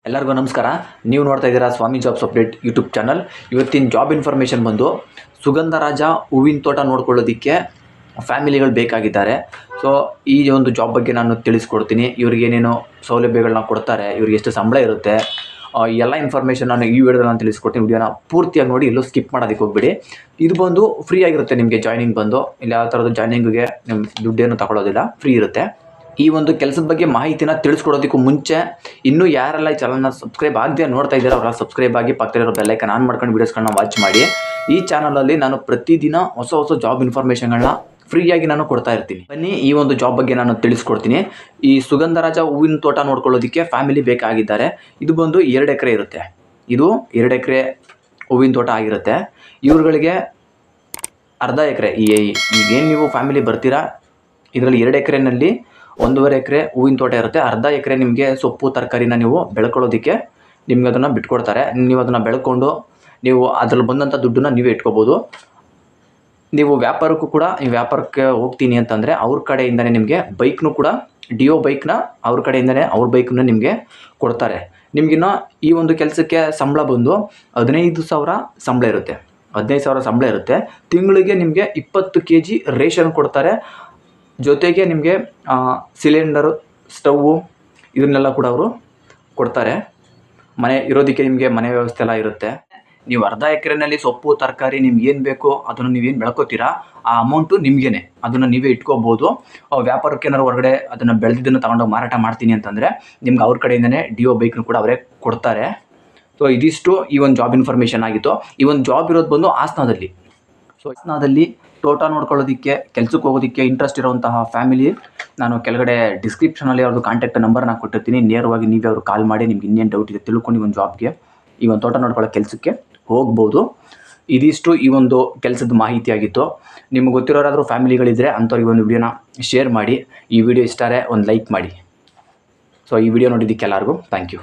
ಎಲ್ಲರಿಗೂ ನಮಸ್ಕಾರ. ನೀವು ನೋಡ್ತಾ ಇದ್ದೀರಾ ಸ್ವಾಮಿ ಜಾಬ್ಸ್ ಅಪ್ಡೇಟ್ ಯೂಟ್ಯೂಬ್ ಚಾನಲ್. ಇವತ್ತಿನ ಜಾಬ್ ಇನ್ಫಾರ್ಮೇಷನ್ ಬಂದು ಸುಗಂಧರಾಜ ಹೂವಿನ ತೋಟ ನೋಡ್ಕೊಳ್ಳೋದಕ್ಕೆ ಫ್ಯಾಮಿಲಿಗಳು ಬೇಕಾಗಿದ್ದಾರೆ. ಸೊ ಈ ಒಂದು ಜಾಬ್ ಬಗ್ಗೆ ನಾನು ತಿಳಿಸ್ಕೊಡ್ತೀನಿ. ಇವ್ರಿಗೆ ಏನೇನು ಸೌಲಭ್ಯಗಳನ್ನ ಕೊಡ್ತಾರೆ, ಇವ್ರಿಗೆ ಎಷ್ಟು ಸಂಬಳ ಇರುತ್ತೆ, ಎಲ್ಲ ಇನ್ಫಾರ್ಮೇಷನ್ ನಾನು ಈ ವಿಡಿಯೋದಲ್ಲಿ ನಾನು ತಿಳಿಸ್ಕೊಡ್ತೀನಿ. ವಿಡಿಯೋನ ಪೂರ್ತಿಯಾಗಿ ನೋಡಿ, ಎಲ್ಲೂ ಸ್ಕಿಪ್ ಮಾಡೋದಕ್ಕೆ ಹೋಗ್ಬಿಡಿ. ಇದು ಬಂದು ಫ್ರೀ ಆಗಿರುತ್ತೆ ನಿಮಗೆ. ಜಾಯ್ನಿಂಗ್ ಬಂದು ಇಲ್ಲಿ ಯಾವ ಥರದ್ದು ಜಾಯ್ನಿಂಗಿಗೆ ನಿಮ್ಮ ದುಡ್ಡೇನು ತಗೊಳ್ಳೋದಿಲ್ಲ, ಫ್ರೀ ಇರುತ್ತೆ. ಈ ಒಂದು ಕೆಲಸದ ಬಗ್ಗೆ ಮಾಹಿತಿನ ತಿಳಿಸ್ಕೊಡೋದಕ್ಕೂ ಮುಂಚೆ ಇನ್ನೂ ಯಾರೆಲ್ಲ ಈ ಚಾನಲ್ನ ಸಬ್ಸ್ಕ್ರೈಬ್ ಆಗದೆ ನೋಡ್ತಾ ಇದ್ದಾರೆ ಅವರೆಲ್ಲ ಸಬ್ಸ್ಕ್ರೈಬ್ ಆಗಿ ಪಕ್ಕದಲ್ಲಿರೋ ಬೆಲ್ಲೈಕನ್ ಆನ್ ಮಾಡ್ಕೊಂಡು ವೀಡಿಯೋಸ್ಗಳನ್ನ ವಾಚ್ ಮಾಡಿ. ಈ ಚಾನಲಲ್ಲಿ ನಾನು ಪ್ರತಿದಿನ ಹೊಸ ಜಾಬ್ ಇನ್ಫಾರ್ಮೇಷನ್ಗಳನ್ನ ಫ್ರೀಯಾಗಿ ನಾನು ಕೊಡ್ತಾ ಇರ್ತೀನಿ. ಬನ್ನಿ ಈ ಒಂದು ಜಾಬ್ ಬಗ್ಗೆ ನಾನು ತಿಳಿಸ್ಕೊಡ್ತೀನಿ. ಈ ಸುಗಂಧರಾಜ ಹೂವಿನ ತೋಟ ನೋಡ್ಕೊಳ್ಳೋದಕ್ಕೆ ಫ್ಯಾಮಿಲಿ ಬೇಕಾಗಿದ್ದಾರೆ. ಇದು ಬಂದು 2 ಎಕರೆ ಇರುತ್ತೆ. ಇದು 2 ಎಕರೆ ಹೂವಿನ ತೋಟ ಆಗಿರುತ್ತೆ. ಇವ್ರುಗಳಿಗೆ ಅರ್ಧ ಎಕರೆ, ಈಗೇನು ನೀವು ಫ್ಯಾಮಿಲಿ ಬರ್ತೀರಾ ಇದರಲ್ಲಿ 2 ಎಕರೆನಲ್ಲಿ 1.5 ಎಕರೆ ಹೂವಿನ ತೋಟ ಇರುತ್ತೆ. ಅರ್ಧ ಎಕರೆ ನಿಮಗೆ ಸೊಪ್ಪು ತರಕಾರಿನ ನೀವು ಬೆಳ್ಕೊಳ್ಳೋದಕ್ಕೆ ನಿಮ್ಗೆ ಅದನ್ನು ಬಿಟ್ಕೊಡ್ತಾರೆ. ನೀವು ಅದನ್ನು ಬೆಳ್ಕೊಂಡು ನೀವು ಅದ್ರಲ್ಲಿ ಬಂದಂಥ ದುಡ್ಡನ್ನ ನೀವೇ ಇಟ್ಕೋಬೋದು. ನೀವು ವ್ಯಾಪಾರಕ್ಕೂ ಕೂಡ ಈ ವ್ಯಾಪಾರಕ್ಕೆ ಹೋಗ್ತೀನಿ ಅಂತಂದರೆ ಅವ್ರ ಕಡೆಯಿಂದನೇ ನಿಮಗೆ ಬೈಕ್ನು ಕೂಡ ಡಿಯೋ ಬೈಕ್ನ ಅವ್ರ ಕಡೆಯಿಂದನೇ ಅವ್ರ ಬೈಕ್ನ ನಿಮಗೆ ಕೊಡ್ತಾರೆ. ನಿಮಗಿನ್ನ ಈ ಒಂದು ಕೆಲಸಕ್ಕೆ ಸಂಬಳ ಬಂದು 15,000 ಸಂಬಳ ಇರುತ್ತೆ. 15,000 ಸಂಬಳ ಇರುತ್ತೆ. ತಿಂಗಳಿಗೆ ನಿಮಗೆ 20 kg ರೇಷನ್ ಕೊಡ್ತಾರೆ. ಜೊತೆಗೆ ನಿಮಗೆ ಸಿಲಿಂಡರು, ಸ್ಟವ್ವು ಇದನ್ನೆಲ್ಲ ಕೂಡ ಅವರು ಕೊಡ್ತಾರೆ. ಮನೆ ಇರೋದಕ್ಕೆ ನಿಮಗೆ ಮನೆ ವ್ಯವಸ್ಥೆ ಎಲ್ಲ ಇರುತ್ತೆ. ನೀವು ಅರ್ಧ ಎಕರೆನಲ್ಲಿ ಸೊಪ್ಪು ತರಕಾರಿ ನಿಮ್ಗೆ ಏನು ಬೇಕೋ ಅದನ್ನು ನೀವೇನು ಬೆಳ್ಕೋತೀರಾ ಆ ಅಮೌಂಟು ನಿಮಗೇನೆ, ಅದನ್ನು ನೀವೇ ಇಟ್ಕೋಬೋದು. ವ್ಯಾಪಾರಕ್ಕೆ ಏನಾದ್ರು ಹೊರಗಡೆ ಅದನ್ನು ಬೆಳೆದಿದ್ದನ್ನು ತಗೊಂಡೋಗಿ ಮಾರಾಟ ಮಾಡ್ತೀನಿ ಅಂತಂದರೆ ನಿಮ್ಗೆ ಅವ್ರ ಕಡೆಯಿಂದನೇ ಡಿಯೋ ಬೈಕ್ನು ಕೂಡ ಅವರೇ ಕೊಡ್ತಾರೆ. ಸೊ ಇದಿಷ್ಟು ಈ ಒಂದು ಜಾಬ್ ಇನ್ಫಾರ್ಮೇಷನ್ ಆಗಿತ್ತು. ಈ ಒಂದು ಜಾಬ್ ಇರೋದು ಬಂದು ಹಾಸನದಲ್ಲಿ. ಸೊ ಹಾಸನದಲ್ಲಿ ತೋಟ ನೋಡ್ಕೊಳ್ಳೋದಕ್ಕೆ ಕೆಲಸಕ್ಕೆ ಹೋಗೋದಕ್ಕೆ ಇಂಟ್ರೆಸ್ಟ್ ಇರುವಂತಹ ಫ್ಯಾಮಿಲಿ ನಾನು ಕೆಳಗಡೆ ಡಿಸ್ಕ್ರಿಪ್ಷನಲ್ಲಿ ಅವ್ರದ್ದು ಕಾಂಟ್ಯಾಕ್ಟ್ ನಂಬರ್ನ ಕೊಟ್ಟಿರ್ತೀನಿ. ನೇರವಾಗಿ ನೀವೇ ಅವ್ರು ಕಾಲ್ ಮಾಡಿ ನಿಮ್ಗೆ ಇನ್ನೇನು ಡೌಟ್ ಇದೆ ತಿಳ್ಕೊಂಡು ಈ ಒಂದು ಜಾಬ್ಗೆ, ಈ ಒಂದು ತೋಟ ನೋಡ್ಕೊಳ್ಳೋ ಕೆಲಸಕ್ಕೆ ಹೋಗ್ಬೋದು. ಇದಿಷ್ಟು ಈ ಒಂದು ಕೆಲಸದ ಮಾಹಿತಿ ಆಗಿತ್ತು. ನಿಮ್ಗೆ ಗೊತ್ತಿರೋರಾದರೂ ಫ್ಯಾಮಿಲಿಗಳಿದ್ದರೆ ಅಂಥವ್ರಿಗೆ ಒಂದು ವಿಡಿಯೋನ ಶೇರ್ ಮಾಡಿ. ಈ ವಿಡಿಯೋ ಇಷ್ಟ ಆದರೆ ಒಂದು ಲೈಕ್ ಮಾಡಿ. ಸೊ ಈ ವಿಡಿಯೋ ನೋಡಿದ್ದಕ್ಕೆ ಎಲ್ಲರಿಗೂ ಥ್ಯಾಂಕ್ ಯು.